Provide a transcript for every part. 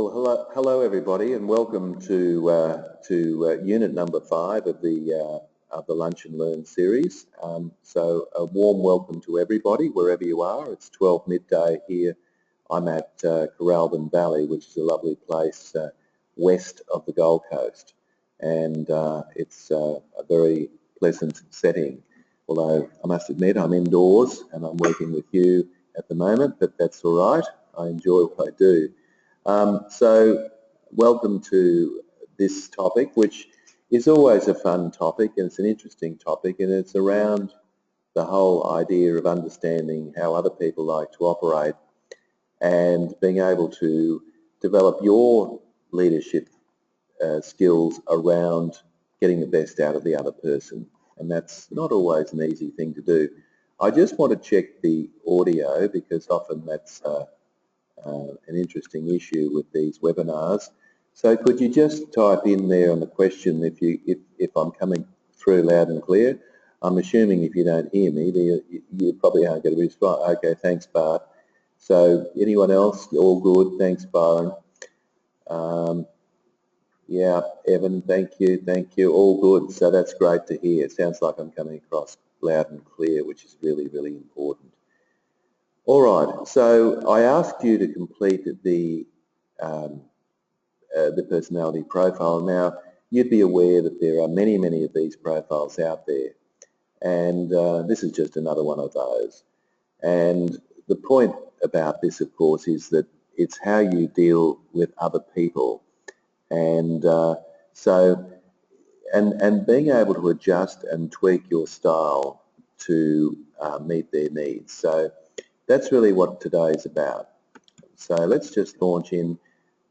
Well, hello everybody, and welcome to unit number 5 of the Lunch and Learn series. So a warm welcome to everybody wherever you are. It's 12 midday here. I'm at Corralbin Valley, which is a lovely place west of the Gold Coast, and it's a very pleasant setting. Although I must admit I'm indoors and I'm working with you at the moment, but that's all right. I enjoy what I do. So welcome to this topic, which is always a fun topic, and it's an interesting topic, and it's around the whole idea of understanding how other people like to operate and being able to develop your leadership skills around getting the best out of the other person, and that's not always an easy thing to do. I just want to check the audio because often that's an interesting issue with these webinars. So could you just type in there on the question if I'm coming through loud and clear? I'm assuming if you don't hear me, you probably aren't going to respond. Okay, thanks, Bart. So anyone else? All good. Thanks, Byron. Yeah, Evan, thank you. All good. So that's great to hear. It sounds like I'm coming across loud and clear, which is really, really important. All right, so I asked you to complete the personality profile. Now, you'd be aware that there are many of these profiles out there, and this is just another one of those. And the point about this, of course, is that it's how you deal with other people, and and being able to adjust and tweak your style to meet their needs. So that's really what today is about. So let's just launch in.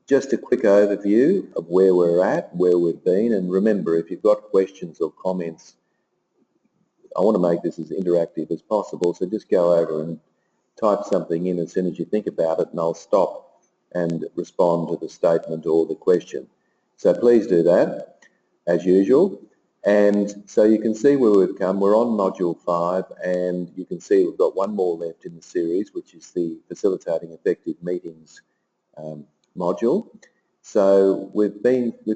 Just a quick overview of where we're at, where we've been, and remember, if you've got questions or comments, I want to make this as interactive as possible, so just go over and type something in as soon as you think about it, and I'll stop and respond to the statement or the question. So please do that, as usual. And so you can see where we've come. We're on module 5, and you can see we've got one more left in the series, which is the Facilitating Effective Meetings module. So we've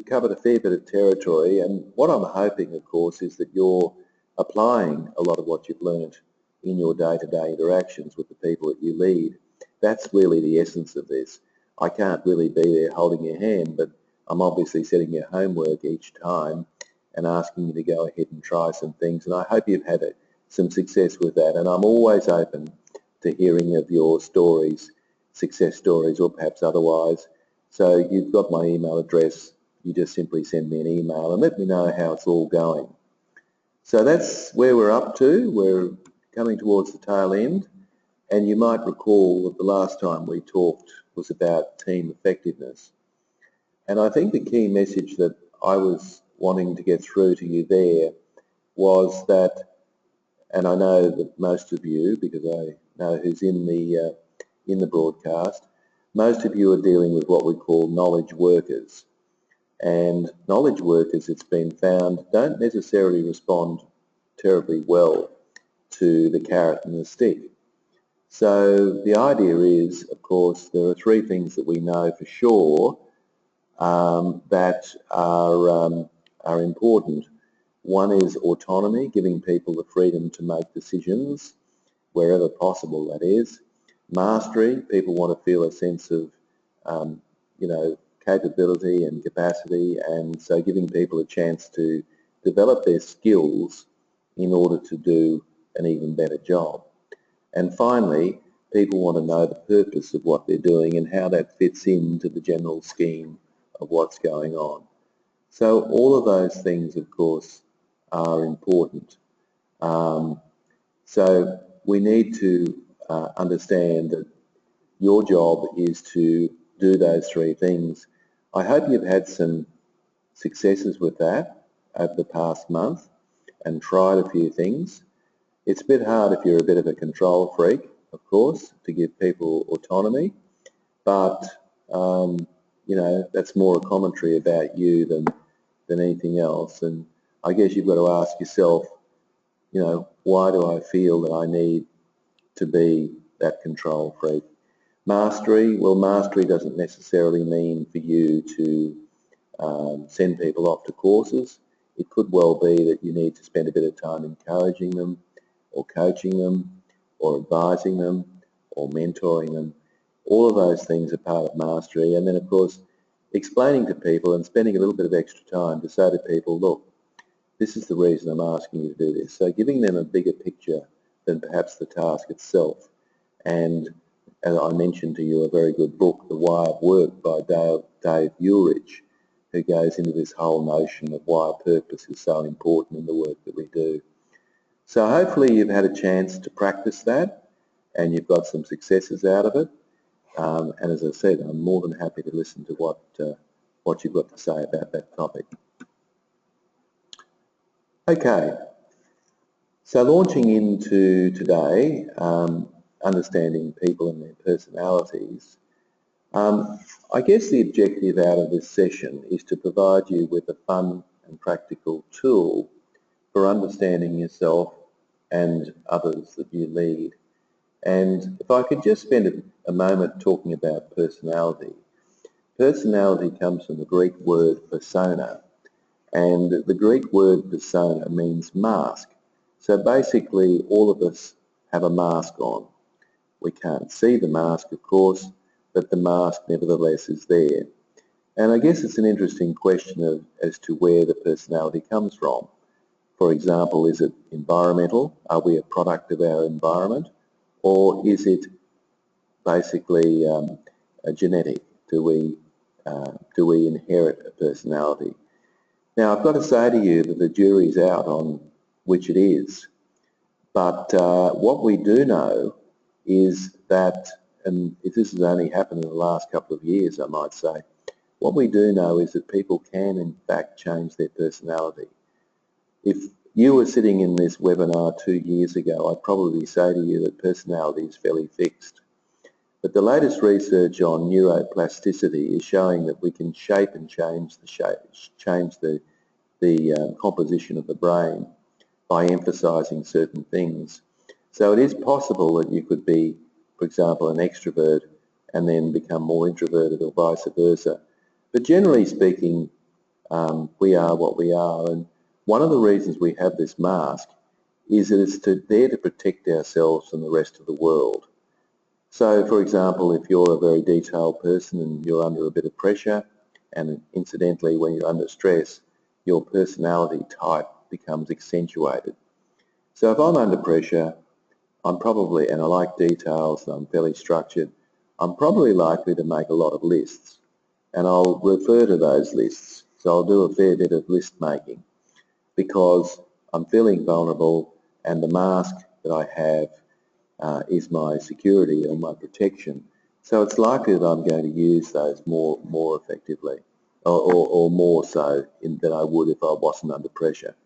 covered a fair bit of territory, and what I'm hoping, of course, is that you're applying a lot of what you've learned in your day-to-day interactions with the people that you lead. That's really the essence of this. I can't really be there holding your hand, but I'm obviously setting your homework each time and asking you to go ahead and try some things, and I hope you've had some success with that. And I'm always open to hearing of your stories, success stories, or perhaps otherwise. So you've got my email address. You just simply send me an email and let me know how it's all going. So that's where we're up to. We're coming towards the tail end, and you might recall that the last time we talked was about team effectiveness. And I think the key message that I was wanting to get through to you there was that, and I know that most of you, because I know who's in the broadcast, most of you are dealing with what we call knowledge workers. And knowledge workers, it's been found, don't necessarily respond terribly well to the carrot and the stick. So the idea is, of course, there are 3 things that we know for sure that are important. One is autonomy, giving people the freedom to make decisions wherever possible, that is. Mastery, people want to feel a sense of, capability and capacity, and so giving people a chance to develop their skills in order to do an even better job. And finally, people want to know the purpose of what they're doing and how that fits into the general scheme of what's going on. So all of those things, of course, are important. So we need to understand that your job is to do those 3 things. I hope you've had some successes with that over the past month and tried a few things. It's a bit hard if you're a bit of a control freak, of course, to give people autonomy, but that's more a commentary about you than anything else. And I guess you've got to ask yourself, why do I feel that I need to be that control freak? Mastery, well, mastery doesn't necessarily mean for you to send people off to courses. It could well be that you need to spend a bit of time encouraging them or coaching them or advising them or mentoring them. All of those things are part of mastery. And then, of course, explaining to people and spending a little bit of extra time to say to people, look, this is the reason I'm asking you to do this. So giving them a bigger picture than perhaps the task itself. And as I mentioned to you, a very good book, The Why of Work by Dave Ulrich, who goes into this whole notion of why purpose is so important in the work that we do. So hopefully you've had a chance to practice that and you've got some successes out of it. And as I said, I'm more than happy to listen to what you've got to say about that topic. Okay, so launching into today, understanding people and their personalities, I guess the objective out of this session is to provide you with a fun and practical tool for understanding yourself and others that you lead. And if I could just spend a moment talking about personality. Personality comes from the Greek word persona, and the Greek word persona means mask. So basically all of us have a mask on. We can't see the mask, of course, but the mask nevertheless is there. And I guess it's an interesting question as to where the personality comes from. For example, is it environmental? Are we a product of our environment? Or is it basically genetic? Do we inherit a personality? Now, I've got to say to you that the jury's out on which it is. But what we do know is that, and if this has only happened in the last couple of years, I might say, what we do know is that people can, in fact, change their personality. If you were sitting in this webinar 2 years ago, I'd probably say to you that personality is fairly fixed. But the latest research on neuroplasticity is showing that we can shape and change the composition of the brain by emphasising certain things. So it is possible that you could be, for example, an extrovert and then become more introverted or vice versa. But generally speaking, we are what we are. And one of the reasons we have this mask is that it's there to protect ourselves from the rest of the world. So, for example, if you're a very detailed person and you're under a bit of pressure, and incidentally, when you're under stress, your personality type becomes accentuated. So if I'm under pressure, I'm probably, and I like details and I'm fairly structured, I'm probably likely to make a lot of lists. And I'll refer to those lists. So I'll do a fair bit of list making because I'm feeling vulnerable and the mask that I have is my security or my protection. So it's likely that I'm going to use those more effectively or more so than I would if I wasn't under pressure.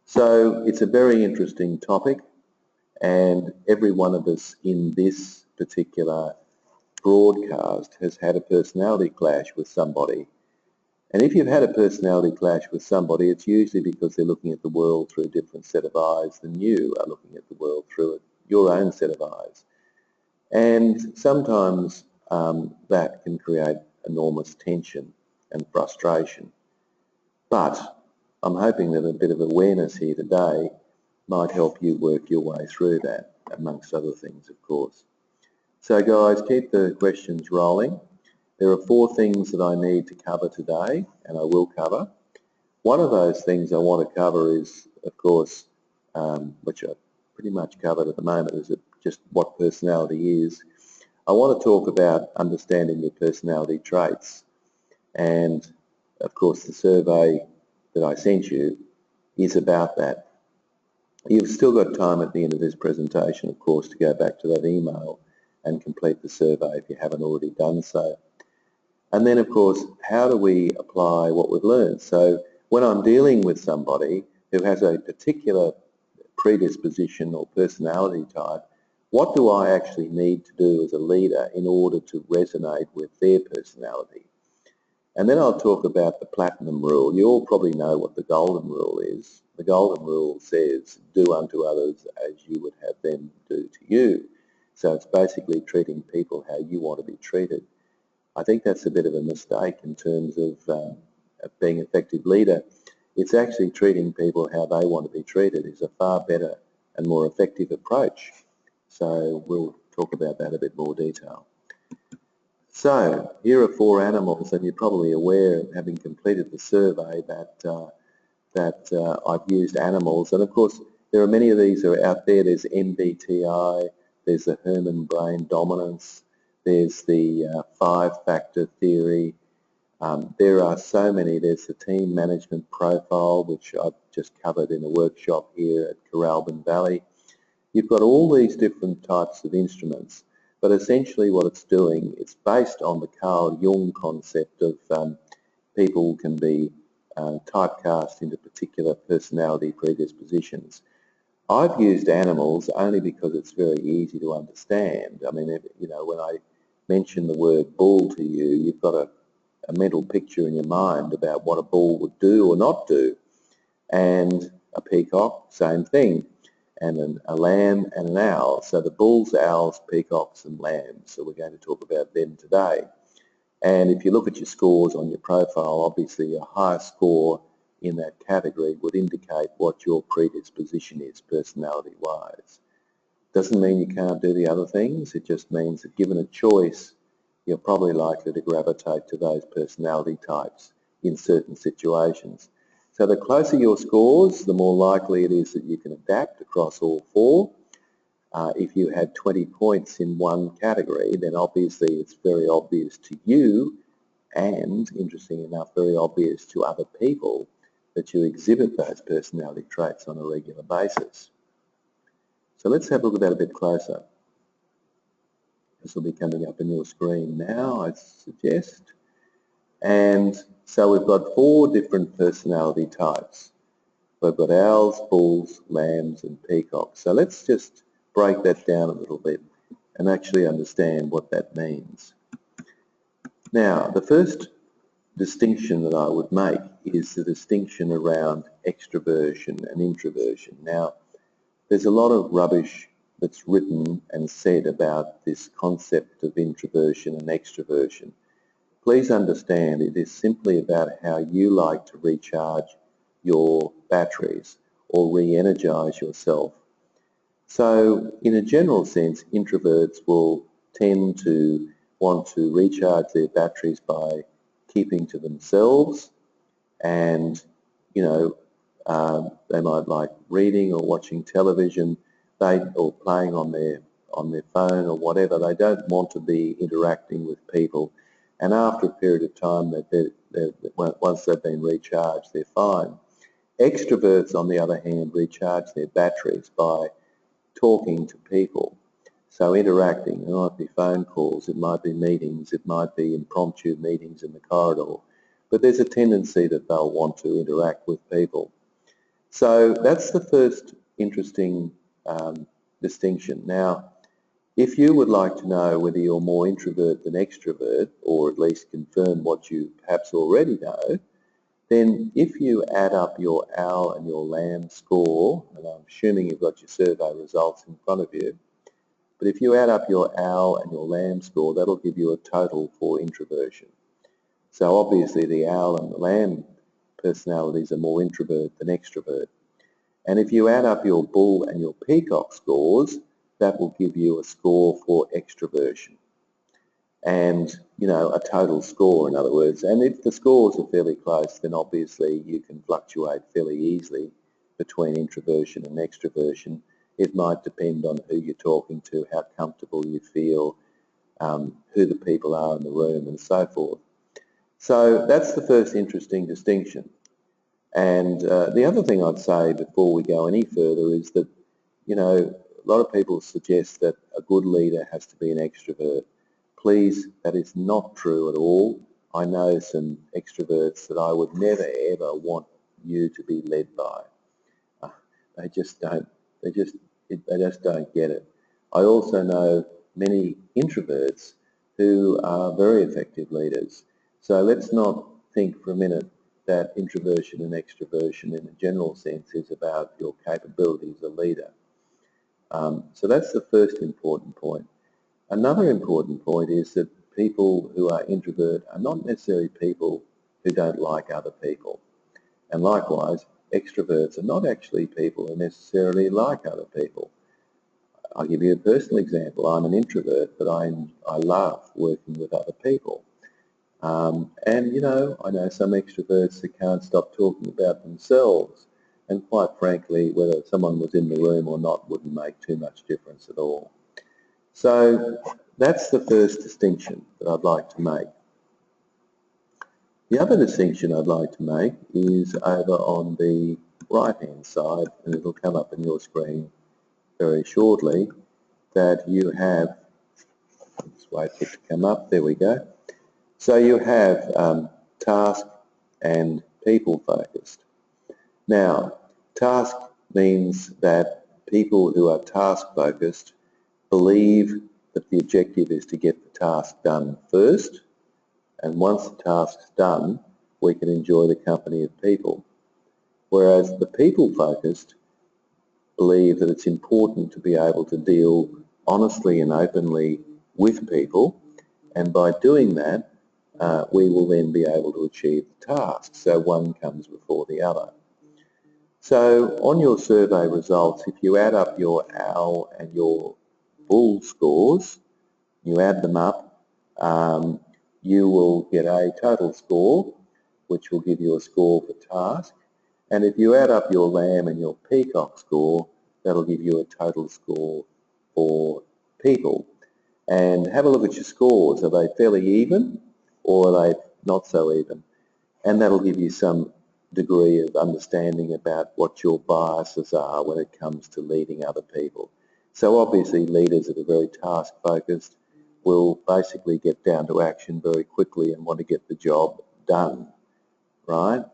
So it's a very interesting topic, and every one of us in this particular broadcast has had a personality clash with somebody. And if you've had a personality clash with somebody, it's usually because they're looking at the world through a different set of eyes than you are looking at the world through your own set of eyes. And sometimes that can create enormous tension and frustration. But I'm hoping that a bit of awareness here today might help you work your way through that, amongst other things, of course. So guys, keep the questions rolling. There are 4 things that I need to cover today, and I will cover. One of those things I want to cover is, of course, which I've pretty much covered at the moment, is just what personality is. I want to talk about understanding your personality traits. And, of course, the survey that I sent you is about that. You've still got time at the end of this presentation, of course, to go back to that email and complete the survey if you haven't already done so. And then, of course, how do we apply what we've learned? So when I'm dealing with somebody who has a particular predisposition or personality type, what do I actually need to do as a leader in order to resonate with their personality? And then I'll talk about the platinum rule. You all probably know what the golden rule is. The golden rule says, do unto others as you would have them do to you. So it's basically treating people how you want to be treated. I think that's a bit of a mistake in terms of being an effective leader. It's actually treating people how they want to be treated is a far better and more effective approach. So we'll talk about that in a bit more detail. So here are 4 animals, and you're probably aware, having completed the survey, that I've used animals. And of course, there are many of these are out there. There's MBTI, there's the Herman Brain Dominance, there's the 5-factor theory. There are so many. There's the Team Management Profile, which I've just covered in a workshop here at Coralbin Valley. You've got all these different types of instruments, but essentially what it's doing, it's based on the Carl Jung concept of people can be typecast into particular personality predispositions. I've used animals only because it's very easy to understand. I mean, when I mention the word bull to you, you've got a mental picture in your mind about what a bull would do or not do. And a peacock, same thing. And a lamb and an owl. So the bulls, owls, peacocks and lambs. So we're going to talk about them today. And if you look at your scores on your profile, obviously a higher score in that category would indicate what your predisposition is personality-wise. Doesn't mean you can't do the other things. It just means that given a choice, you're probably likely to gravitate to those personality types in certain situations. So the closer your scores, the more likely it is that you can adapt across all 4. If you had 20 points in one category, then obviously it's very obvious to you and, interesting enough, very obvious to other people that you exhibit those personality traits on a regular basis. So let's have a look at that a bit closer. This will be coming up on your screen now, I suggest. And so we've got 4 different personality types. We've got owls, bulls, lambs and peacocks. So let's just break that down a little bit and actually understand what that means. Now, the first distinction that I would make is the distinction around extroversion and introversion. Now, there's a lot of rubbish that's written and said about this concept of introversion and extroversion. Please understand it is simply about how you like to recharge your batteries or re-energize yourself. So in a general sense, introverts will tend to want to recharge their batteries by keeping to themselves, and they might like reading or watching television, or playing on their phone or whatever. They don't want to be interacting with people, and after a period of time, once they've been recharged, they're fine. Extroverts, on the other hand, recharge their batteries by talking to people. So interacting, it might be phone calls, it might be meetings, it might be impromptu meetings in the corridor, but there's a tendency that they'll want to interact with people. So that's the first interesting distinction. Now, if you would like to know whether you're more introvert than extrovert, or at least confirm what you perhaps already know, then if you add up your owl and your lamb score, and I'm assuming you've got your survey results in front of you, but if you add up your owl and your lamb score, that'll give you a total for introversion. So obviously the owl and the lamb personalities are more introvert than extrovert. And if you add up your bull and your peacock scores, that will give you a score for extroversion. And, a total score, in other words. And if the scores are fairly close, then obviously you can fluctuate fairly easily between introversion and extroversion. It might depend on who you're talking to, how comfortable you feel, who the people are in the room, and so forth. So that's the first interesting distinction. And the other thing I'd say before we go any further is that, a lot of people suggest that a good leader has to be an extrovert. Please, that is not true at all. I know some extroverts that I would never ever want you to be led by. They just don't get it. I also know many introverts who are very effective leaders. So let's not think for a minute that introversion and extroversion in a general sense is about your capability as a leader. So that's the first important point. Another important point is that people who are introvert are not necessarily people who don't like other people. And likewise, extroverts are not actually people who necessarily like other people. I'll give you a personal example. I'm an introvert, but I love working with other people. And, you know, I know some extroverts that can't stop talking about themselves. And quite frankly, whether someone was in the room or not wouldn't make too much difference at all. So that's the first distinction that I'd like to make. The other distinction I'd like to make is over on the right-hand side, and it'll come up on your screen very shortly, that you have, let's wait for it to come up, there we go. So you have task and people focused. Now, task means that people who are task focused believe that the objective is to get the task done first, and once the task's done, we can enjoy the company of people. Whereas the people focused believe that it's important to be able to deal honestly and openly with people, and by doing that, we will then be able to achieve the task. So one comes before the other. So on your survey results, if you add up your owl and your bull scores, you add them up, you will get a total score, which will give you a score for task. And if you add up your lamb and your peacock score, that'll give you a total score for people. And have a look at your scores. Are they fairly even, or are they not so even? And that'll give you some degree of understanding about what your biases are when it comes to leading other people. So obviously leaders that are very task focused will basically get down to action very quickly and want to get the job done, right?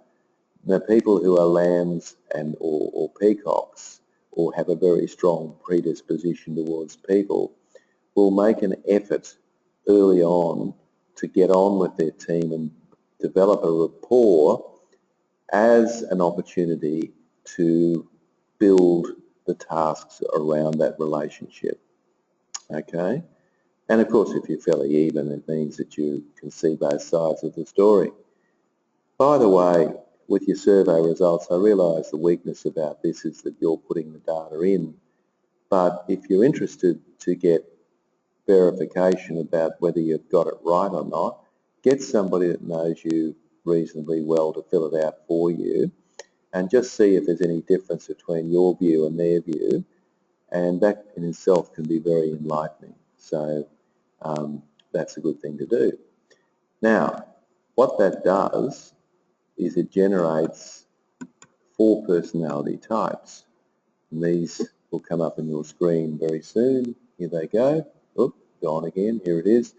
Now people who are lambs and or peacocks, or have a very strong predisposition towards people, will make an effort early on to get on with their team and develop a rapport as an opportunity to build the tasks around that relationship, okay? And of course, if you're fairly even, it means that you can see both sides of the story. By the way, with your survey results, I realise the weakness about this is that you're putting the data in, but if you're interested to get verification about whether you've got it right or not, get somebody that knows you reasonably well to fill it out for you, and just see if there's any difference between your view and their view, and that in itself can be very enlightening. So that's a good thing to do. Now, what that does is it generates 4 personality types, and these will come up on your screen very soon. Here they go. Oop, gone again. Here it is.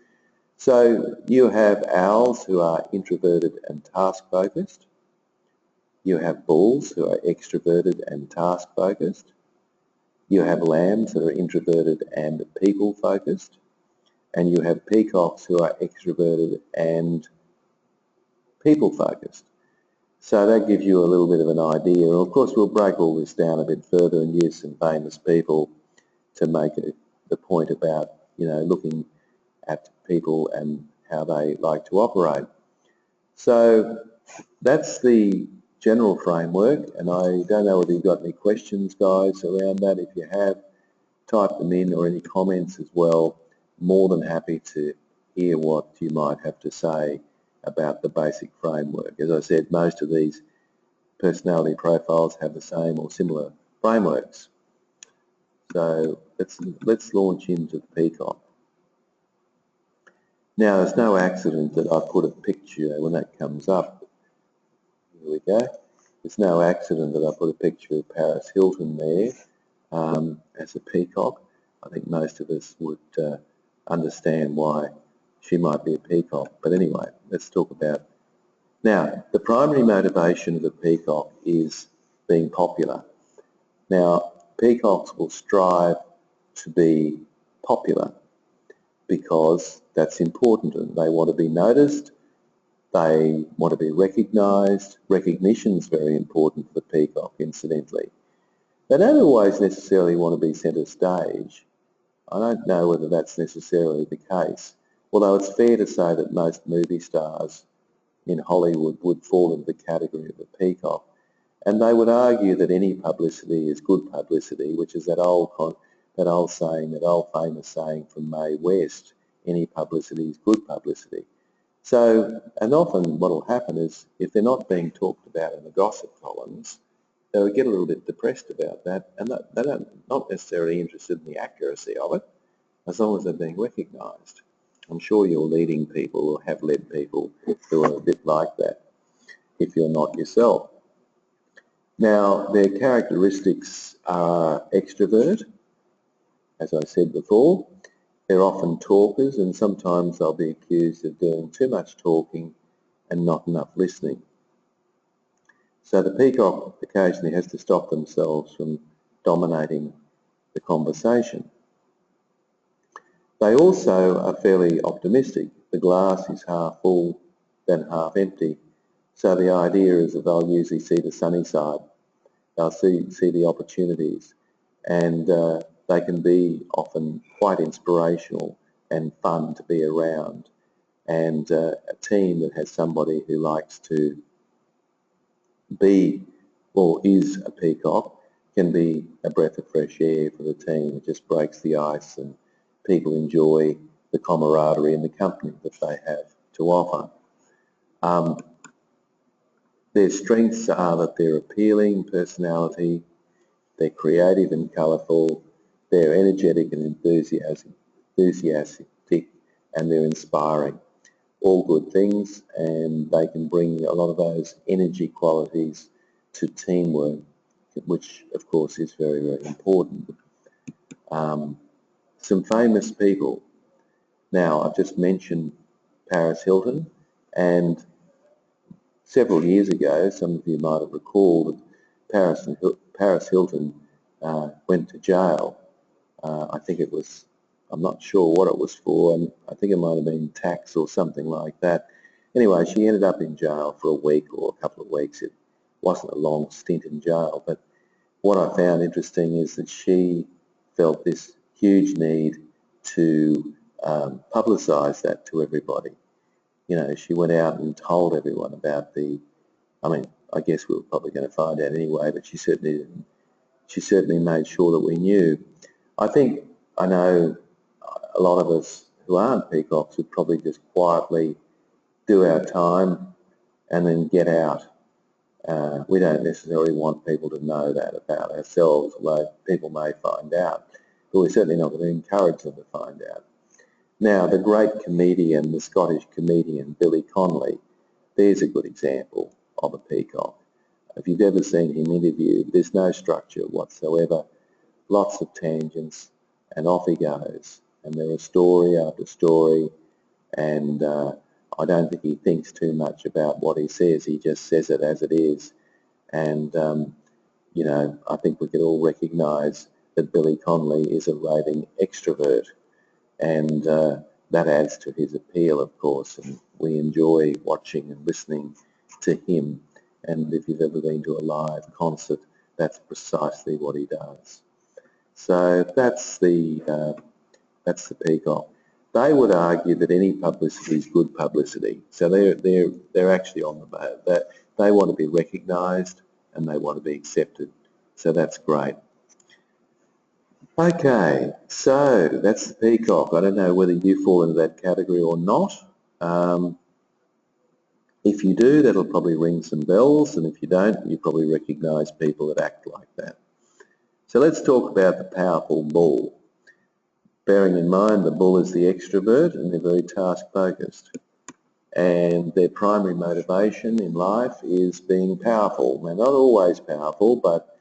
So you have owls who are introverted and task focused. You have bulls who are extroverted and task focused. You have lambs that are introverted and people focused. And you have peacocks who are extroverted and people focused. So that gives you a little bit of an idea. And of course we'll break all this down a bit further and use some famous people to make the point about, you know, looking at people and how they like to operate. So that's the general framework, and I don't know whether you've got any questions, guys, around that. If you have, type them in, or any comments as well. More than happy to hear what you might have to say about the basic framework. As I said, most of these personality profiles have the same or similar frameworks. So let's launch into the peacock. Now, it's no accident that I put a picture when that comes up. Here we go. It's no accident that I put a picture of Paris Hilton there as a peacock. I think most of us would understand why she might be a peacock. But anyway, let's talk about. Now, the primary motivation of a peacock is being popular. Now, peacocks will strive to be popular because that's important, and they want to be noticed, they want to be recognised. Recognition is very important for the peacock, incidentally. They don't always necessarily want to be centre stage. I don't know whether that's necessarily the case, although it's fair to say that most movie stars in Hollywood would fall into the category of a peacock. And they would argue that any publicity is good publicity, which is that old saying, that old famous saying from Mae West, any publicity is good publicity. So, and often what will happen is if they're not being talked about in the gossip columns, they'll get a little bit depressed about that, and they're not necessarily interested in the accuracy of it, as long as they're being recognised. I'm sure you're leading people or have led people who are a bit like that, if you're not yourself. Now, their characteristics are extrovert, as I said before. They're often talkers, and sometimes they'll be accused of doing too much talking and not enough listening. So the peacock occasionally has to stop themselves from dominating the conversation. They also are fairly optimistic. The glass is half full than half empty. So the idea is that they'll usually see the sunny side. They'll see the opportunities, and they can be often quite inspirational and fun to be around. And a team that has somebody who likes to be or is a peacock can be a breath of fresh air for the team. It just breaks the ice and people enjoy the camaraderie and the company that they have to offer. Their strengths are that they're appealing personality, they're creative and colourful, they're energetic and enthusiastic, and they're inspiring. All good things, and they can bring a lot of those energy qualities to teamwork, which of course is very, very important. Some famous people. Now, I've just mentioned Paris Hilton, and several years ago, some of you might have recalled that Paris Hilton went to jail. I think it was, I'm not sure what it was for, and I think it might have been tax or something like that. Anyway, she ended up in jail for a week or a couple of weeks. It wasn't a long stint in jail, but what I found interesting is that she felt this huge need to publicise that to everybody. You know, she went out and told everyone about I guess we were probably going to find out anyway, but she certainly made sure that we knew. I know a lot of us who aren't peacocks would probably just quietly do our time and then get out. We don't necessarily want people to know that about ourselves, although people may find out, but we're certainly not going to encourage them to find out. Now, the great comedian, the Scottish comedian Billy Connolly, there's a good example of a peacock. If you've ever seen him interviewed, there's no structure whatsoever, lots of tangents, and off he goes. And there are story after story, and I don't think he thinks too much about what he says. He just says it as it is. And, you know, I think we could all recognise that Billy Connolly is a raving extrovert, and that adds to his appeal, of course, and we enjoy watching and listening to him. And if you've ever been to a live concert, that's precisely what he does. So that's the peacock. They would argue that any publicity is good publicity. So they're actually on the boat. That they want to be recognised and they want to be accepted. So that's great. Okay, so that's the peacock. I don't know whether you fall into that category or not. If you do, that'll probably ring some bells, and if you don't, you probably recognise people that act like that. So let's talk about the powerful bull. Bearing in mind the bull is the extrovert and they're very task-focused. And their primary motivation in life is being powerful. They're not always powerful, but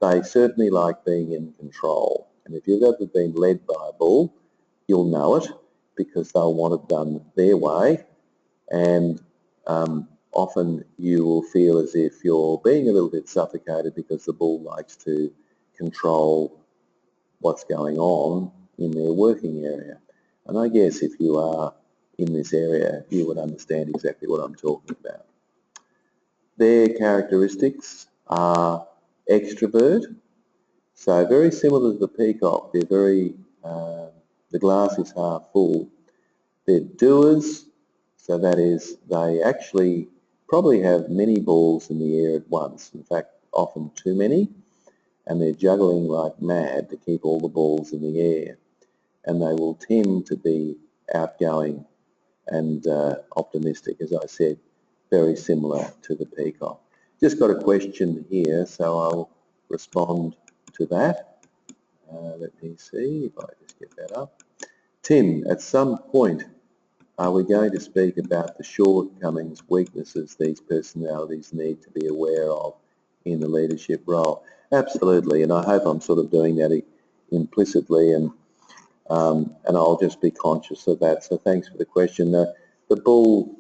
they certainly like being in control. And if you've ever been led by a bull, you'll know it, because they'll want it done their way. And often you will feel as if you're being a little bit suffocated because the bull likes to control what's going on in their working area. And I guess if you are in this area, you would understand exactly what I'm talking about. Their characteristics are extrovert. So very similar to the peacock, they're very, the glass is half full. They're doers, so that is, they actually probably have many balls in the air at once, in fact often too many, and they're juggling like mad to keep all the balls in the air, and they will tend to be outgoing and optimistic, as I said, very similar to the peacock. Just got a question here, so I'll respond to that. Let me see if I just get that up. Tim, at some point, are we going to speak about the shortcomings, weaknesses these personalities need to be aware of in the leadership role? Absolutely, and I hope I'm sort of doing that implicitly, and I'll just be conscious of that. So thanks for the question. The bull,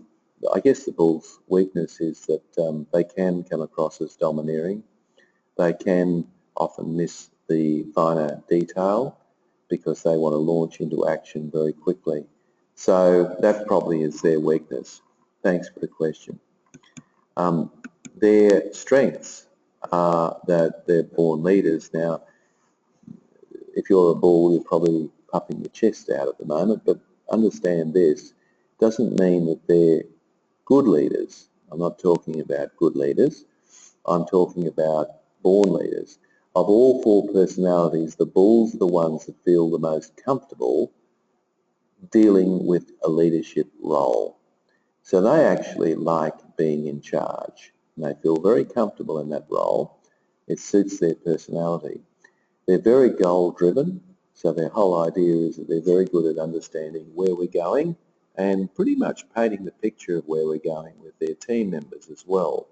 I guess the bull's weakness is that they can come across as domineering. They can often miss the finer detail because they want to launch into action very quickly. So that probably is their weakness. Thanks for the question. Their strengths are that they're born leaders. Now, if you're a bull, you're probably puffing your chest out at the moment, but understand this doesn't mean that they're good leaders. I'm not talking about good leaders. I'm talking about born leaders. Of all four personalities, the bulls are the ones that feel the most comfortable dealing with a leadership role. So they actually like being in charge, and they feel very comfortable in that role. It suits their personality. They're very goal-driven, so their whole idea is that they're very good at understanding where we're going and pretty much painting the picture of where we're going with their team members as well.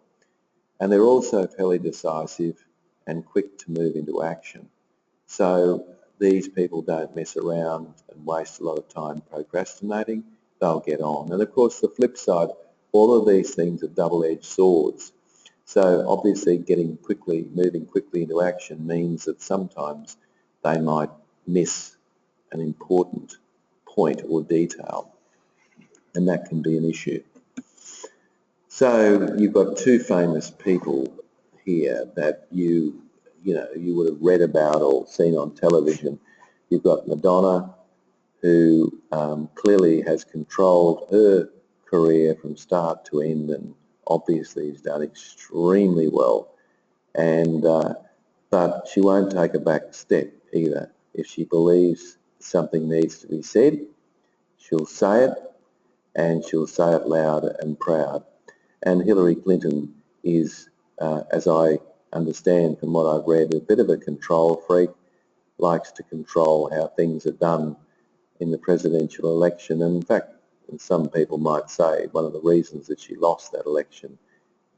And they're also fairly decisive and quick to move into action. So these people don't mess around and waste a lot of time procrastinating. They'll get on. And of course, the flip side, all of these things are double-edged swords. So obviously moving quickly into action means that sometimes they might miss an important point or detail, and that can be an issue. So you've got two famous people here that you would have read about or seen on television. You've got Madonna, who clearly has controlled her career from start to end, and obviously has done extremely well. And but she won't take a back step either. If she believes something needs to be said, she'll say it, and she'll say it loud and proud. And Hillary Clinton is, as I understand from what I've read, a bit of a control freak, likes to control how things are done in the presidential election. And in fact, some people might say one of the reasons that she lost that election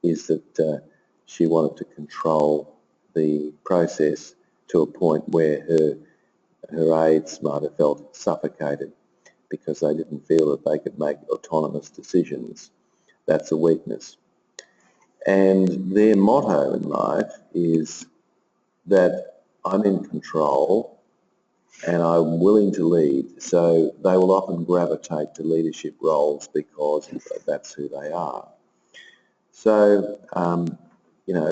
is that she wanted to control the process to a point where her aides might have felt suffocated because they didn't feel that they could make autonomous decisions. That's a weakness. And their motto in life is that I'm in control and I'm willing to lead. So they will often gravitate to leadership roles because that's who they are. So,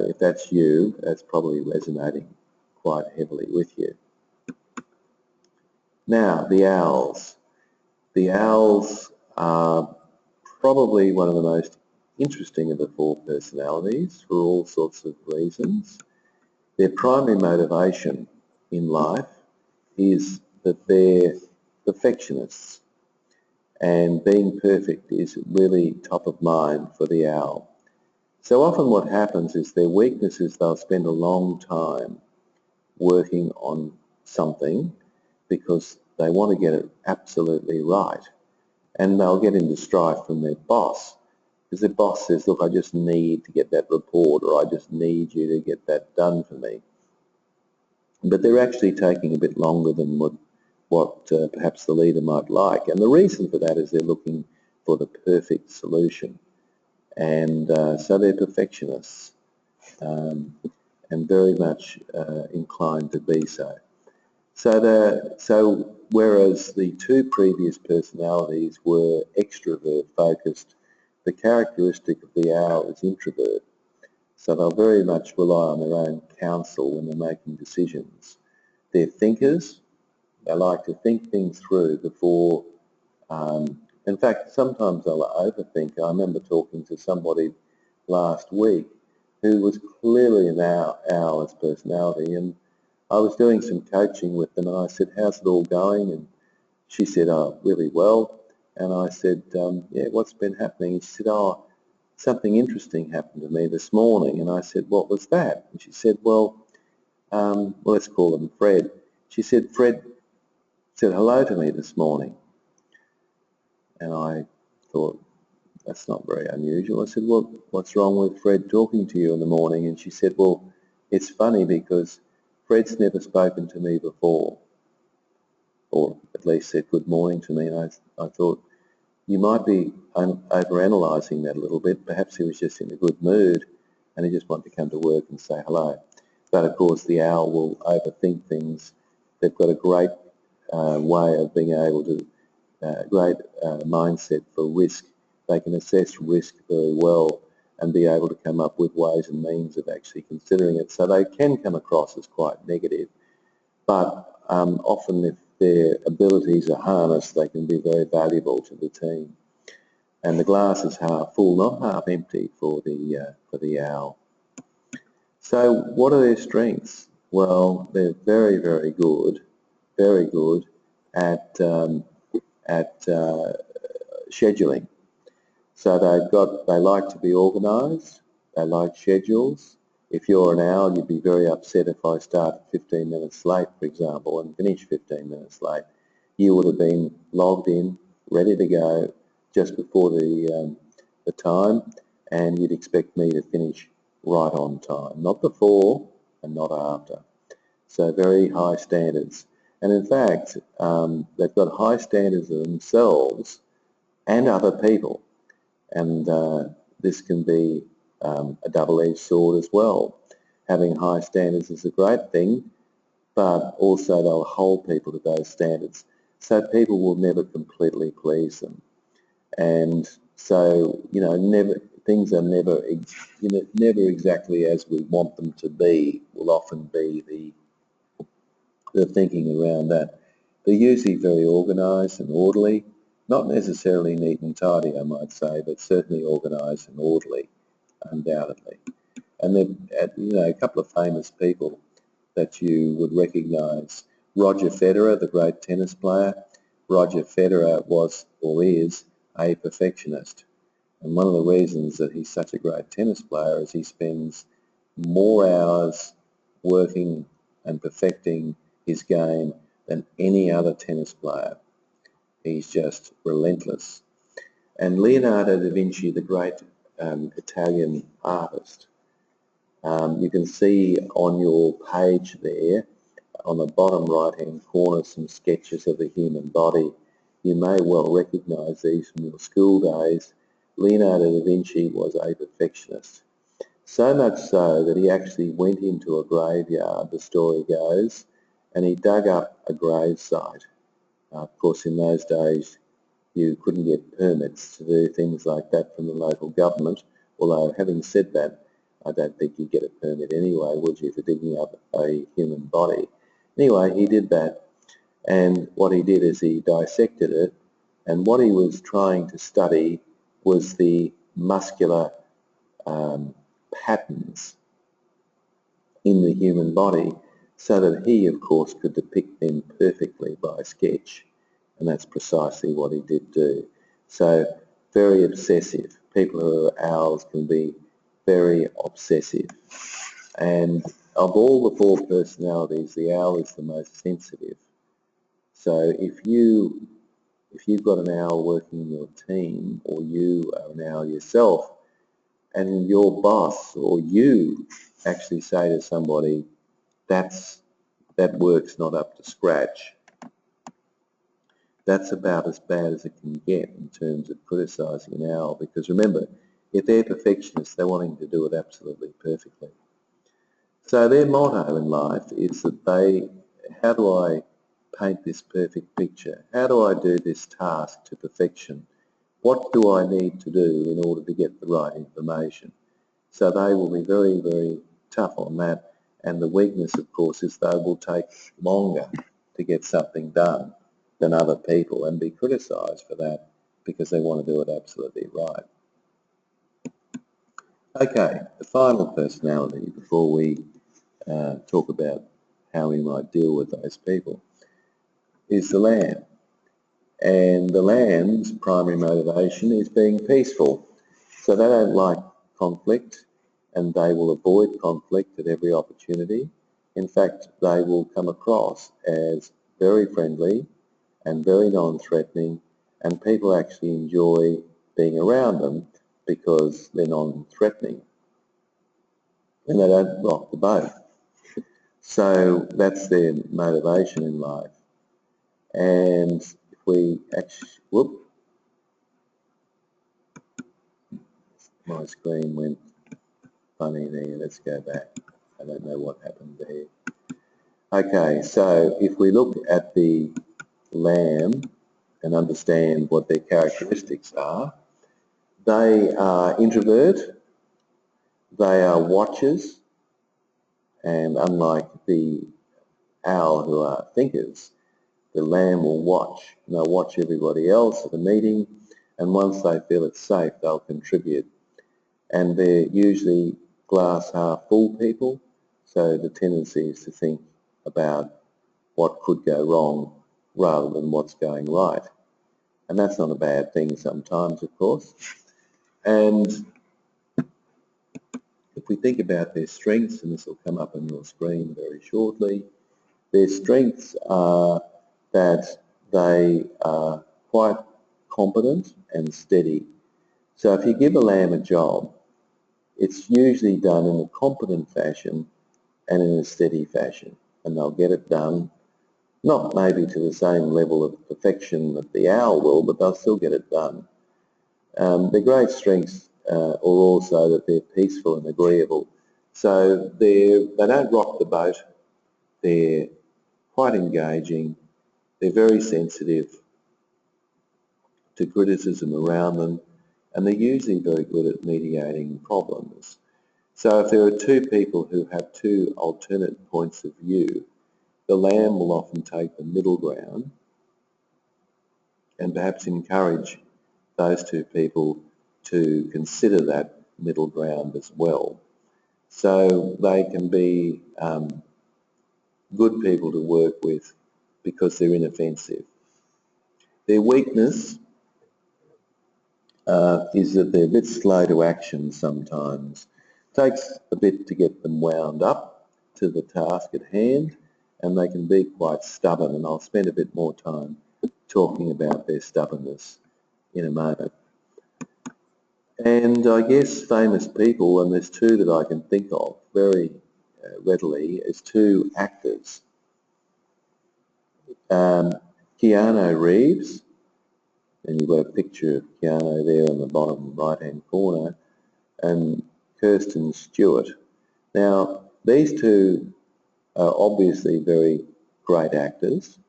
if that's you, that's probably resonating quite heavily with you. Now, the owls. The owls are probably one of the most interesting of the four personalities for all sorts of reasons. Their primary motivation in life is that they're perfectionists, and being perfect is really top of mind for the owl. So often what happens is their weakness is they'll spend a long time working on something because they want to get it absolutely right, and they'll get into strife from their boss because their boss says, look, I just need to get that report, or I just need you to get that done for me. But they're actually taking a bit longer than what perhaps the leader might like, and the reason for that is they're looking for the perfect solution. And so they're perfectionists, and very much inclined to be so. So whereas the two previous personalities were extrovert focused, the characteristic of the owl is introvert. So they'll very much rely on their own counsel when they're making decisions. They're thinkers. They like to think things through before, in fact, sometimes they'll overthink. I remember talking to somebody last week who was clearly an owl's personality, and I was doing some coaching with them, and I said, how's it all going? And she said, oh, really well. And I said, yeah, what's been happening? And she said, oh, something interesting happened to me this morning. And I said, what was that? And she said, well, let's call him Fred. She said, Fred said hello to me this morning. And I thought, that's not very unusual. I said, well, what's wrong with Fred talking to you in the morning? And she said, well, it's funny because Fred's never spoken to me before, or at least said good morning to me. And I thought, you might be overanalyzing that a little bit. Perhaps he was just in a good mood and he just wanted to come to work and say hello. But of course the owl will overthink things. They've got a great way of being able to, great mindset for risk. They can assess risk very well and be able to come up with ways and means of actually considering it. So they can come across as quite negative, but often if their abilities are harnessed, they can be very valuable to the team. And the glass is half full, not half empty for the owl. So what are their strengths? Well, they're very, very good at scheduling. So they like to be organised, they like schedules. If you're an owl, you'd be very upset if I started 15 minutes late, for example, and finished 15 minutes late. You would have been logged in, ready to go just before the time, and you'd expect me to finish right on time, not before and not after. So very high standards. And in fact, they've got high standards of themselves and other people. And this can be a double-edged sword as well. Having high standards is a great thing, but also they'll hold people to those standards. So people will never completely please them. And so, things are never exactly as we want them to be, will often be the thinking around that. They're usually very organised and orderly, not necessarily neat and tidy, I might say, but certainly organised and orderly, undoubtedly. And then, a couple of famous people that you would recognise. Roger Federer, the great tennis player. Roger Federer was, or is, a perfectionist. And one of the reasons that he's such a great tennis player is he spends more hours working and perfecting his game than any other tennis player. He's just relentless. And Leonardo da Vinci, the great Italian artist, you can see on your page there, on the bottom right-hand corner, some sketches of the human body. You may well recognise these from your school days. Leonardo da Vinci was a perfectionist. So much so that he actually went into a graveyard, the story goes, and he dug up a grave site. Of course, in those days, you couldn't get permits to do things like that from the local government, although having said that, I don't think you'd get a permit anyway, would you, for digging up a human body. Anyway, he did that, and what he did is he dissected it, and what he was trying to study was the muscular patterns in the human body so that he, of course, could depict them perfectly by sketch. And that's precisely what he did do. So very obsessive. People who are owls can be very obsessive. And of all the four personalities, the owl is the most sensitive. So if you've got an owl working in your team, or you are an owl yourself, and your boss or you actually say to somebody, that work's not up to scratch, that's about as bad as it can get in terms of criticising an owl, because remember, if they're perfectionists, they're wanting to do it absolutely perfectly. So their motto in life is that how do I paint this perfect picture? How do I do this task to perfection? What do I need to do in order to get the right information? So they will be very, very tough on that. And the weakness, of course, is they will take longer to get something done than other people and be criticised for that because they want to do it absolutely right. Okay, the final personality before we talk about how we might deal with those people is the lamb. And the lamb's primary motivation is being peaceful. So they don't like conflict and they will avoid conflict at every opportunity. In fact, they will come across as very friendly and very non-threatening, and people actually enjoy being around them because they're non-threatening and they don't rock the boat. So that's their motivation in life. And if we actually, my screen went funny there. Let's go back. I don't know what happened there. Okay, so if we look at the lamb and understand what their characteristics are, they are introvert, they are watchers, and unlike the owl who are thinkers, the lamb will watch. And they'll watch everybody else at a meeting, and once they feel it's safe, they'll contribute. And they're usually glass half full people, so the tendency is to think about what could go wrong rather than what's going right. And that's not a bad thing sometimes, of course. And if we think about their strengths, and this will come up on your screen very shortly, their strengths are that they are quite competent and steady. So if you give a lamb a job, it's usually done in a competent fashion and in a steady fashion, and they'll get it done, not maybe to the same level of perfection that the owl will, but they'll still get it done. Their great strengths are also that they're peaceful and agreeable. So they don't rock the boat, they're quite engaging, they're very sensitive to criticism around them, and they're usually very good at mediating problems. So if there are two people who have two alternate points of view, the lamb will often take the middle ground and perhaps encourage those two people to consider that middle ground as well. So they can be good people to work with because they're inoffensive. Their weakness is that they're a bit slow to action sometimes. It takes a bit to get them wound up to the task at hand, and they can be quite stubborn, and I'll spend a bit more time talking about their stubbornness in a moment. And I guess famous people, and there's two that I can think of very readily, is two actors. Keanu Reeves, and you've got a picture of Keanu there on the bottom right-hand corner, and Kirsten Stewart. Now, these two are obviously very great actors,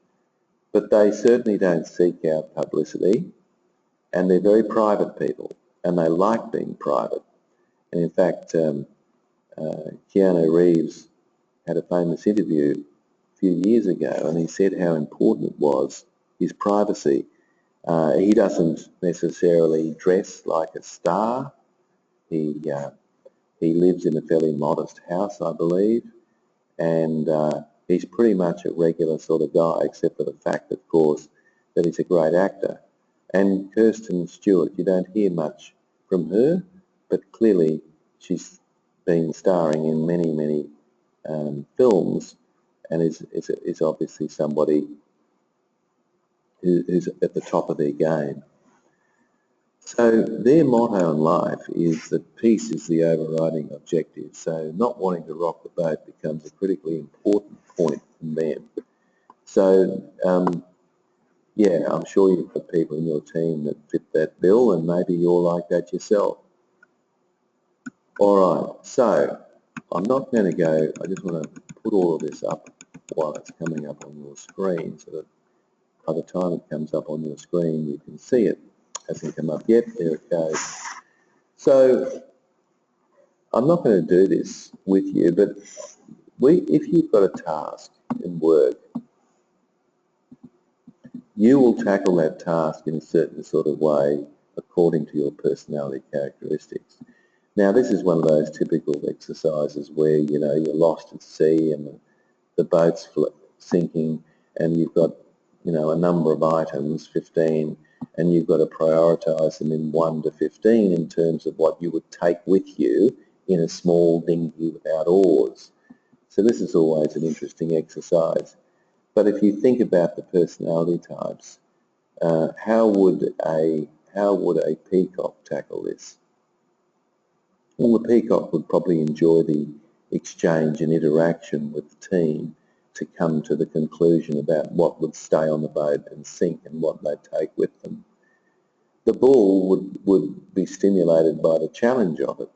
but they certainly don't seek out publicity, and they're very private people, and they like being private. And in fact, Keanu Reeves had a famous interview a few years ago, and he said how important it was, his privacy. He doesn't necessarily dress like a star. He lives in a fairly modest house, I believe, and he's pretty much a regular sort of guy, except for the fact, of course, that he's a great actor. And Kirsten Stewart, you don't hear much from her, but clearly she's been starring in many, many films, and is obviously somebody who's at the top of their game. So their motto in life is that peace is the overriding objective. So not wanting to rock the boat becomes a critically important point from them. So yeah, I'm sure you've got people in your team that fit that bill, and maybe you're like that yourself. All right, so I'm not going to go, I just want to put all of this up while it's coming up on your screen, so that by the time it comes up on your screen you can see it. Hasn't come up yet, there it goes. So I'm not going to do this with you, but if you've got a task in work, you will tackle that task in a certain sort of way according to your personality characteristics. Now, this is one of those typical exercises where, you know, you're lost at sea and the boat's sinking and you've got, you know, a number of items, 15, and you've got to prioritise them in 1 to 15 in terms of what you would take with you in a small dinghy without oars. So this is always an interesting exercise. But if you think about the personality types, how would a peacock tackle this? Well, the peacock would probably enjoy the exchange and interaction with the team to come to the conclusion about what would stay on the boat and sink and what they'd take with them. The bull would be stimulated by the challenge of it,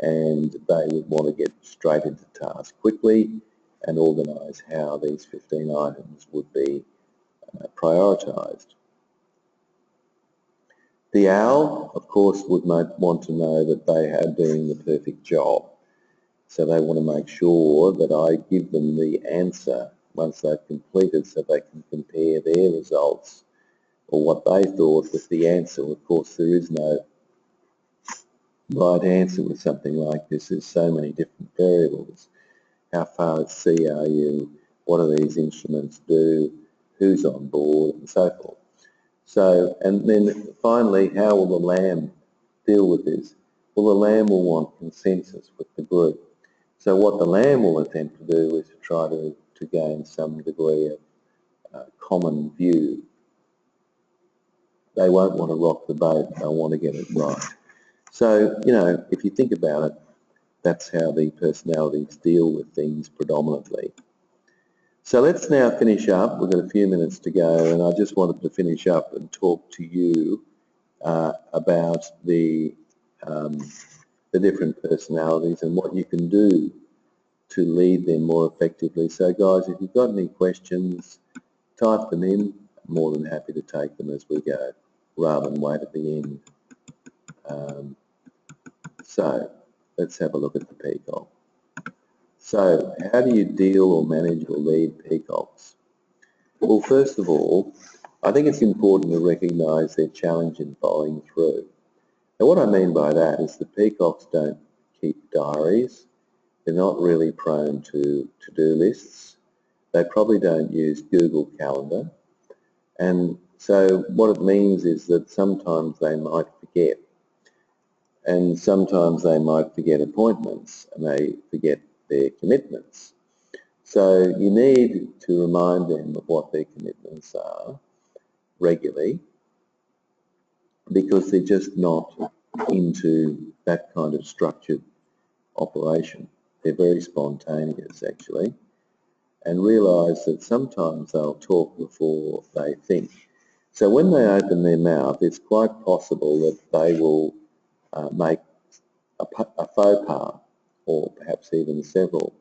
and they would want to get straight into task quickly and organise how these 15 items would be prioritised. The owl, of course, would want to know that they are doing the perfect job. So they want to make sure that I give them the answer once they've completed so they can compare their results or what they thought was the answer. Of course, there is no right answer with something like this. There's so many different variables. How far at sea are you? What do these instruments do? Who's on board? And so forth. So, and then finally, how will the lamb deal with this? Well, the lamb will want consensus with the group. So what the lamb will attempt to do is to try to gain some degree of common view. They won't want to rock the boat, they'll want to get it right. So, you know, if you think about it, that's how the personalities deal with things predominantly. So let's now finish up. We've got a few minutes to go, and I just wanted to finish up and talk to you about the different personalities and what you can do to lead them more effectively. So guys, if you've got any questions, type them in. I'm more than happy to take them as we go, rather than wait at the end. So let's have a look at the peacock. So how do you deal or manage or lead peacocks? Well, first of all, I think it's important to recognise their challenge in following through. And what I mean by that is the peacocks don't keep diaries. They're not really prone to to-do lists. They probably don't use Google Calendar. And so what it means is that sometimes they might forget. And sometimes they might forget appointments and they forget their commitments. So you need to remind them of what their commitments are regularly, because they're just not into that kind of structured operation. They're very spontaneous actually, and realise that sometimes they'll talk before they think. So when they open their mouth, it's quite possible that they will make a faux pas, or perhaps even several.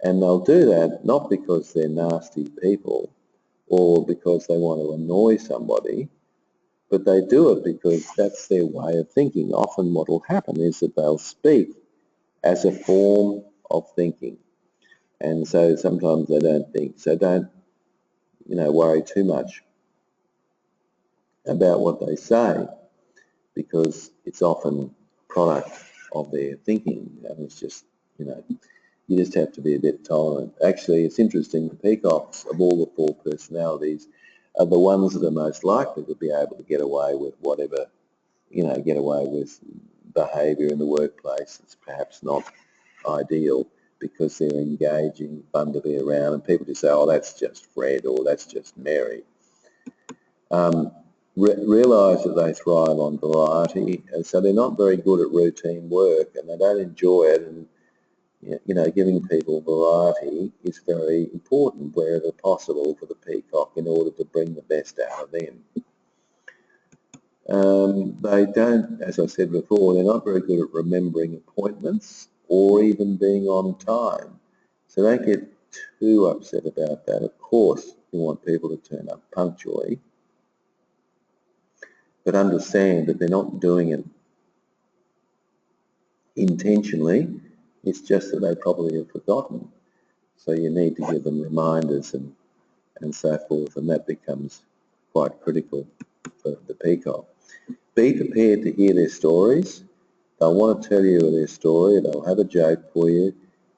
And they'll do that not because they're nasty people or because they want to annoy somebody, but they do it because that's their way of thinking. Often what will happen is that they'll speak as a form of thinking. And so sometimes they don't think. So don't, you know, worry too much about what they say, because it's often product of their thinking, and it's just, you know, you just have to be a bit tolerant. Actually, it's interesting, the peacocks of all the 4 personalities are the ones that are most likely to be able to get away with whatever, you know, get away with behaviour in the workplace that's perhaps not ideal, because they're engaging, fun to be around, and people just say, oh, that's just Fred or that's just Mary. Realise that they thrive on variety, and so they're not very good at routine work and they don't enjoy it, and you know, giving people variety is very important wherever possible for the peacock in order to bring the best out of them. They don't, as I said before, they're not very good at remembering appointments or even being on time. So don't get too upset about that. Of course, you want people to turn up punctually, but understand that they're not doing it intentionally. It's just that they probably have forgotten. So you need to give them reminders and so forth, and that becomes quite critical for the peacock. Be prepared to hear their stories. They'll want to tell you their story, they'll have a joke for you,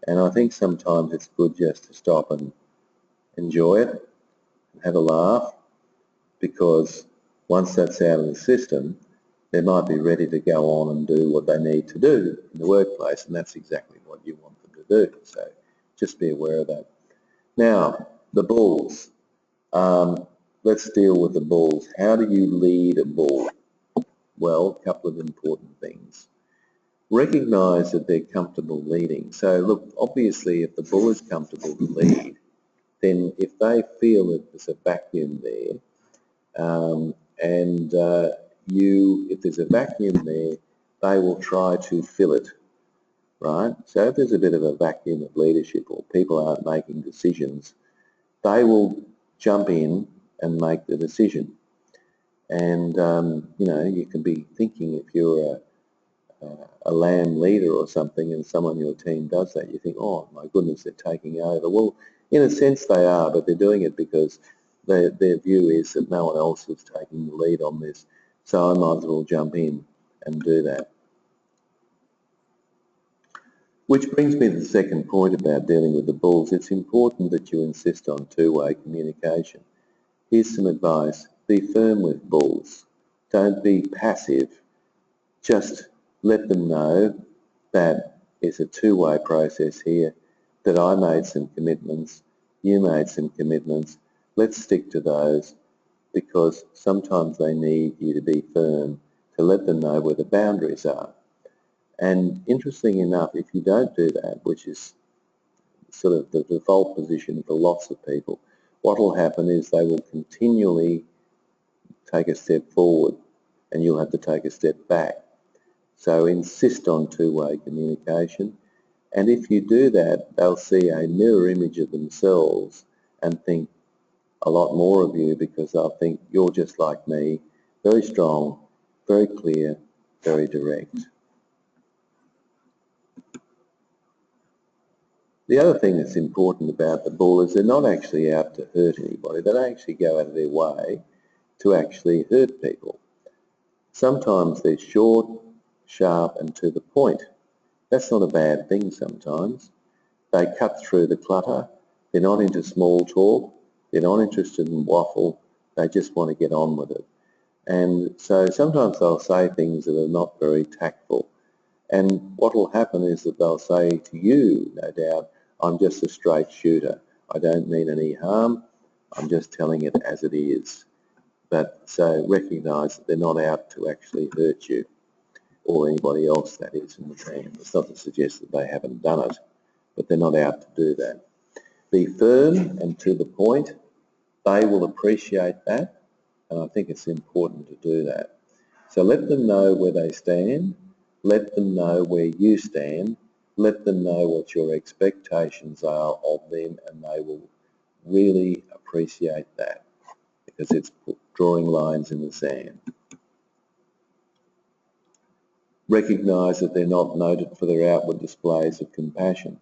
and I think sometimes it's good just to stop and enjoy it, have a laugh, because once that's out of the system, they might be ready to go on and do what they need to do in the workplace, and that's exactly what you want them to do. So just be aware of that. Now, the bulls. Let's deal with the bulls. How do you lead a bull? Well, a couple of important things. Recognise that they're comfortable leading. So look, obviously if the bull is comfortable to lead, then if they feel that there's a vacuum there, if there's a vacuum there, they will try to fill it, right? So if there's a bit of a vacuum of leadership or people aren't making decisions, they will jump in and make the decision. And, you know, you can be thinking if you're a lamb leader or something and someone in your team does that, you think, oh my goodness, they're taking over. Well, in a sense they are, but they're doing it because their view is that no one else is taking the lead on this, so I might as well jump in and do that. Which brings me to the second point about dealing with the bulls. It's important that you insist on two-way communication. Here's some advice. Be firm with bulls. Don't be passive. Just let them know that it's a two-way process here, that I made some commitments, you made some commitments, let's stick to those, because sometimes they need you to be firm to let them know where the boundaries are. And interesting enough, if you don't do that, which is sort of the default position for lots of people, what will happen is they will continually take a step forward and you'll have to take a step back. So insist on two-way communication, and if you do that, they'll see a mirror image of themselves and think a lot more of you, because they'll think you're just like me, very strong, very clear, very direct. The other thing that's important about the bull is they're not actually out to hurt anybody. They don't actually go out of their way to actually hurt people. Sometimes they're short, sharp and to the point. That's not a bad thing sometimes. They cut through the clutter. They're not into small talk. They're not interested in waffle. They just want to get on with it. And so sometimes they'll say things that are not very tactful. And what will happen is that they'll say to you, no doubt, I'm just a straight shooter. I don't mean any harm. I'm just telling it as it is. But so recognise that they're not out to actually hurt you, or anybody else, that is, in the team. It's not to suggest that they haven't done it, but they're not out to do that. Be firm and to the point. They will appreciate that, and I think it's important to do that. So let them know where they stand, let them know where you stand, let them know what your expectations are of them, and they will really appreciate that, because it's drawing lines in the sand. Recognise that they're not noted for their outward displays of compassion.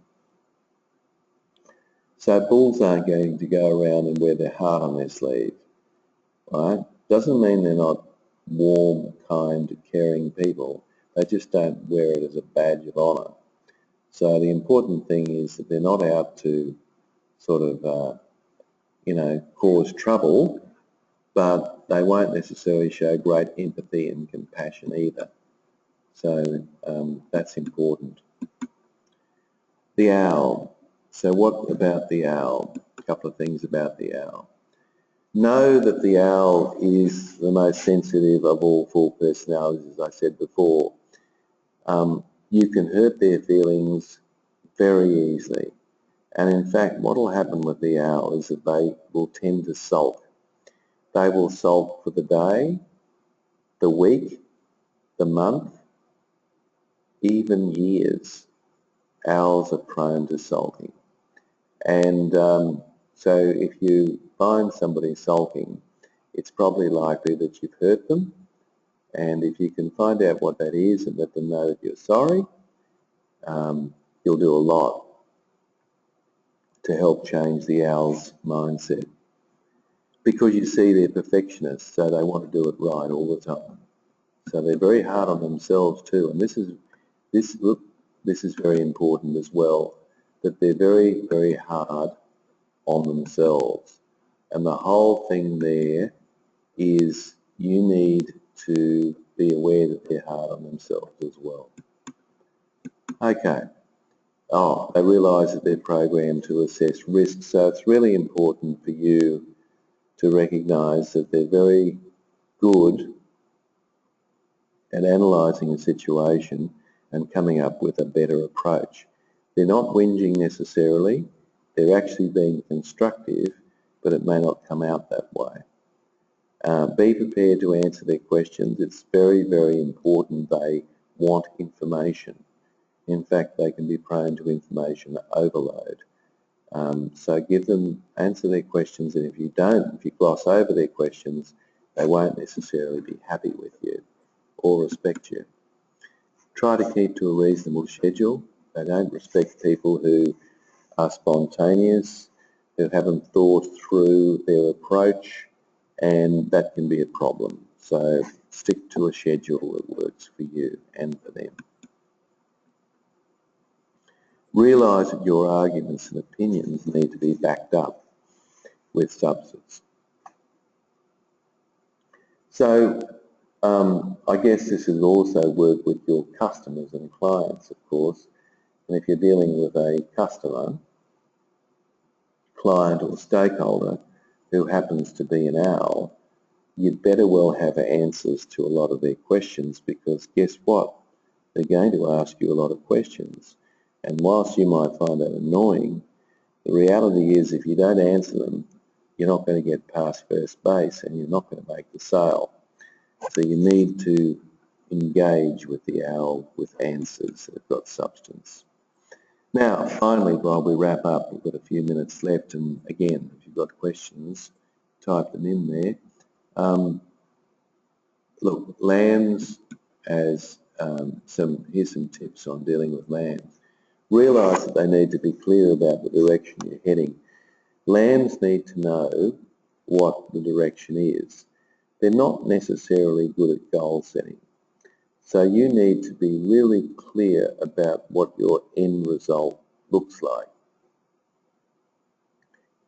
So bulls aren't going to go around and wear their heart on their sleeve, right? Doesn't mean they're not warm, kind, caring people. They just don't wear it as a badge of honour. So the important thing is that they're not out to sort of, you know, cause trouble, but they won't necessarily show great empathy and compassion either. So that's important. The owl. So what about the owl? A couple of things about the owl. Know that the owl is the most sensitive of all four personalities, as I said before. You can hurt their feelings very easily. And in fact, what will happen with the owl is that they will tend to sulk. They will sulk for the day, the week, the month, even years. Owls are prone to sulking. And so if you find somebody sulking, it's probably likely that you've hurt them. And if you can find out what that is and let them know that you're sorry, you'll do a lot to help change the owl's mindset. Because you see they're perfectionists, so they want to do it right all the time. So they're very hard on themselves too, and this is very important as well, that they're very, very hard on themselves. And the whole thing there is you need to be aware that they're hard on themselves as well. Okay. Oh, they realise that they're programmed to assess risk, so it's really important for you to recognise that they're very good at analysing a situation and coming up with a better approach. They're not whinging necessarily, they're actually being constructive, but it may not come out that way. Be prepared to answer their questions. It's very, very important. They want information. In fact, they can be prone to information overload. So answer their questions, and if you gloss over their questions, they won't necessarily be happy with you or respect you. Try to keep to a reasonable schedule. They don't respect people who are spontaneous, who haven't thought through their approach, and that can be a problem. So stick to a schedule that works for you and for them. Realise that your arguments and opinions need to be backed up with substance. So I guess this is also work with your customers and clients, of course. And if you're dealing with a customer, client or stakeholder who happens to be an owl, you'd better well have answers to a lot of their questions, because guess what? They're going to ask you a lot of questions. And whilst you might find that annoying, the reality is if you don't answer them, you're not going to get past first base and you're not going to make the sale. So you need to engage with the owl with answers that have got substance. Now, finally, while we wrap up, we've got a few minutes left, and again, if you've got questions, type them in there. Look, lambs, here's some tips on dealing with lambs. Realise that they need to be clear about the direction you're heading. Lambs need to know what the direction is. They're not necessarily good at goal setting. So you need to be really clear about what your end result looks like.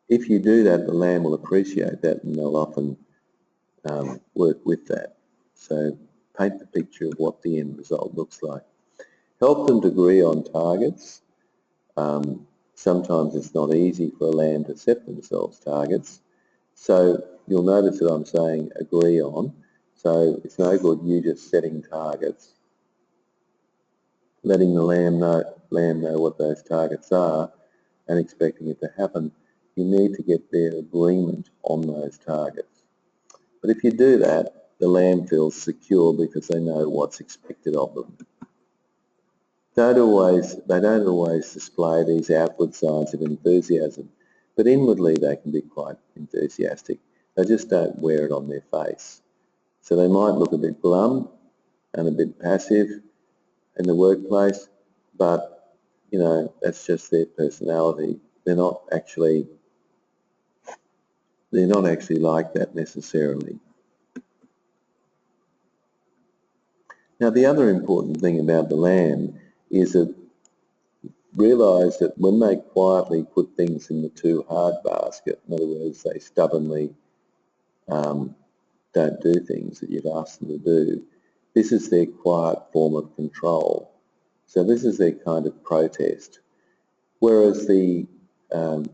If you do that, the lamb will appreciate that and they'll often work with that. So paint the picture of what the end result looks like. Help them to agree on targets. Sometimes it's not easy for a lamb to set themselves targets. So you'll notice that I'm saying agree on. So it's no good you just setting targets, letting the lamb know what those targets are and expecting it to happen. You need to get their agreement on those targets. But if you do that, the lamb feels secure because they know what's expected of them. They don't always display these outward signs of enthusiasm, but inwardly they can be quite enthusiastic. They just don't wear it on their face. So they might look a bit glum and a bit passive in the workplace, but you know, that's just their personality. They're not actually like that necessarily. Now the other important thing about the lamb is that realise that when they quietly put things in the too hard basket, in other words, they stubbornly don't do things that you've asked them to do, this is their quiet form of control. So this is their kind of protest. Whereas the bull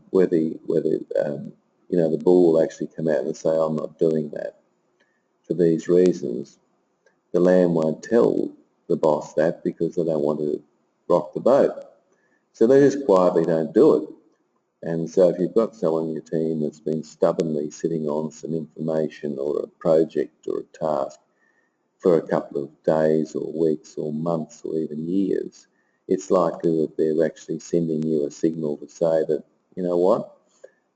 will actually come out and say, I'm not doing that for these reasons. The lamb won't tell the boss that because they don't want to rock the boat. So they just quietly don't do it. And so if you've got someone in your team that's been stubbornly sitting on some information or a project or a task for a couple of days or weeks or months or even years, it's likely that they're actually sending you a signal to say that, you know what,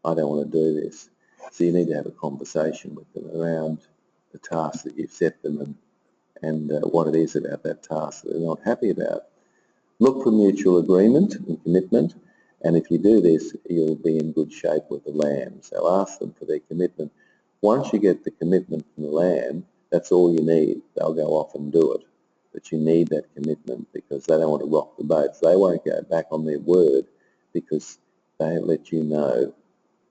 I don't want to do this. So you need to have a conversation with them around the task that you've set them and what it is about that task that they're not happy about. Look for mutual agreement and commitment, and if you do this, you'll be in good shape with the lamb. So ask them for their commitment. Once you get the commitment from the lamb, that's all you need. They'll go off and do it. But you need that commitment because they don't want to rock the boat. So they won't go back on their word because they let you know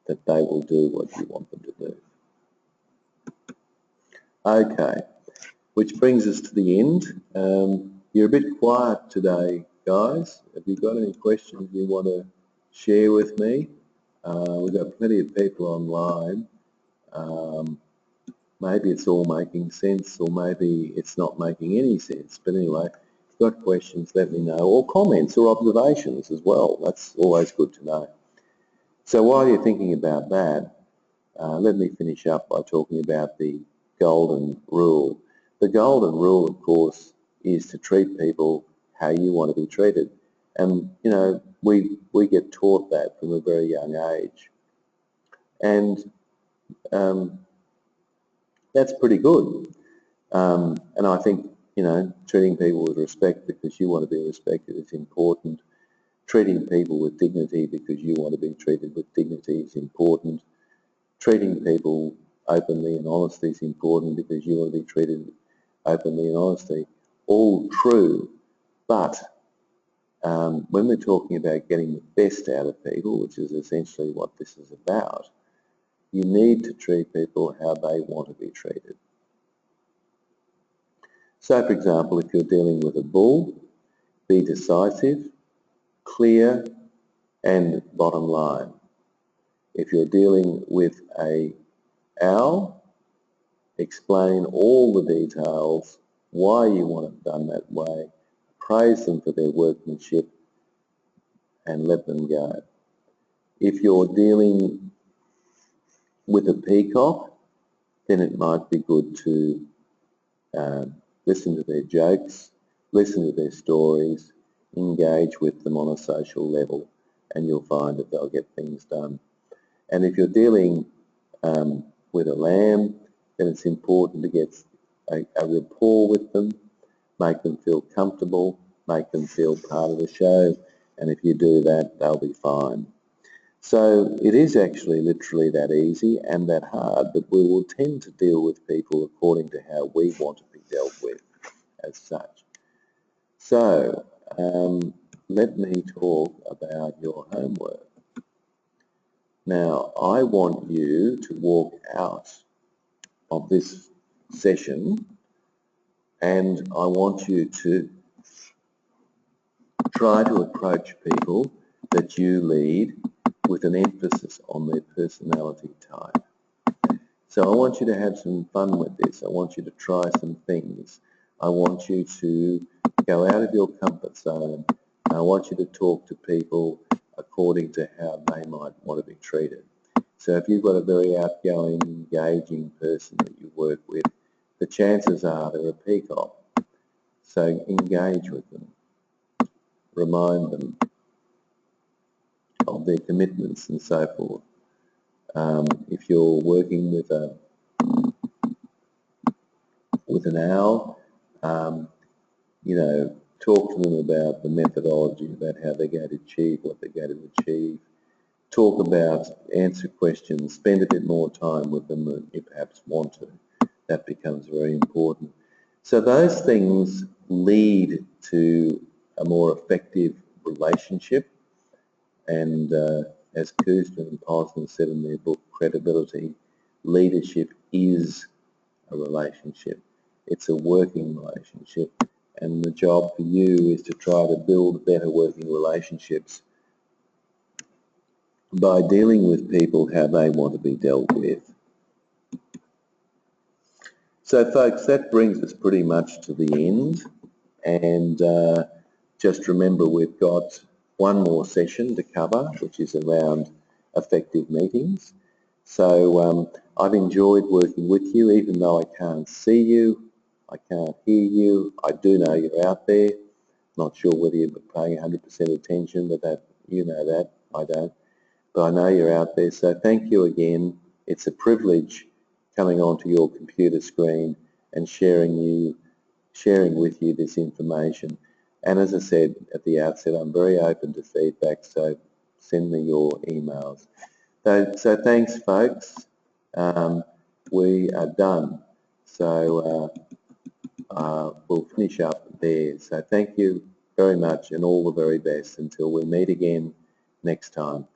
that they will do what you want them to do. Okay, which brings us to the end. You're a bit quiet today, guys. Have you got any questions you want to share with me? We've got plenty of people online. Maybe it's all making sense, or maybe it's not making any sense. But anyway, if you've got questions, let me know, or comments or observations as well. That's always good to know. So while you're thinking about that, let me finish up by talking about the golden rule. The golden rule, of course, is to treat people how you want to be treated. And, you know, we get taught that from a very young age. And that's pretty good. And I think, you know, treating people with respect because you want to be respected is important. Treating people with dignity because you want to be treated with dignity is important. Treating people openly and honestly is important because you want to be treated openly and honestly. All true, but when we're talking about getting the best out of people, which is essentially what this is about, you need to treat people how they want to be treated. So, for example, if you're dealing with a bull, be decisive, clear, and bottom line. If you're dealing with an owl, explain all the details, why you want it done that way, praise them for their workmanship, and let them go. If you're dealing with a peacock, then it might be good to listen to their jokes, listen to their stories, engage with them on a social level, and you'll find that they'll get things done. And if you're dealing with a lamb, then it's important to get a rapport with them, make them feel comfortable, make them feel part of the show, and if you do that, they'll be fine. So it is actually literally that easy and that hard, but we will tend to deal with people according to how we want to be dealt with as such. So let me talk about your homework. Now, I want you to walk out of this session and I want you to try to approach people that you lead with an emphasis on their personality type. So I want you to have some fun with this. I want you to try some things. I want you to go out of your comfort zone. I want you to talk to people according to how they might want to be treated. So if you've got a very outgoing, engaging person that you work with, the chances are they're a peacock. So engage with them. Remind them of their commitments and so forth. If you're working with an owl, you know, talk to them about the methodology, about how they're going to achieve what they're going to achieve. Talk about, answer questions, spend a bit more time with them than you perhaps want to. That becomes very important. So those things lead to a more effective relationship, and as Kuzma and Posner said in their book Credibility, leadership is a relationship. It's a working relationship, and the job for you is to try to build better working relationships by dealing with people how they want to be dealt with. So folks, that brings us pretty much to the end, and just remember we've got one more session to cover, which is around effective meetings. So I've enjoyed working with you, even though I can't see you, I can't hear you. I do know you're out there. Not sure whether you're paying 100% attention, but that, you know that, I don't. But I know you're out there, so thank you again. It's a privilege coming onto your computer screen and sharing with you this information. And as I said at the outset, I'm very open to feedback, so send me your emails. So thanks, folks. We are done. So we'll finish up there. So thank you very much and all the very best until we meet again next time.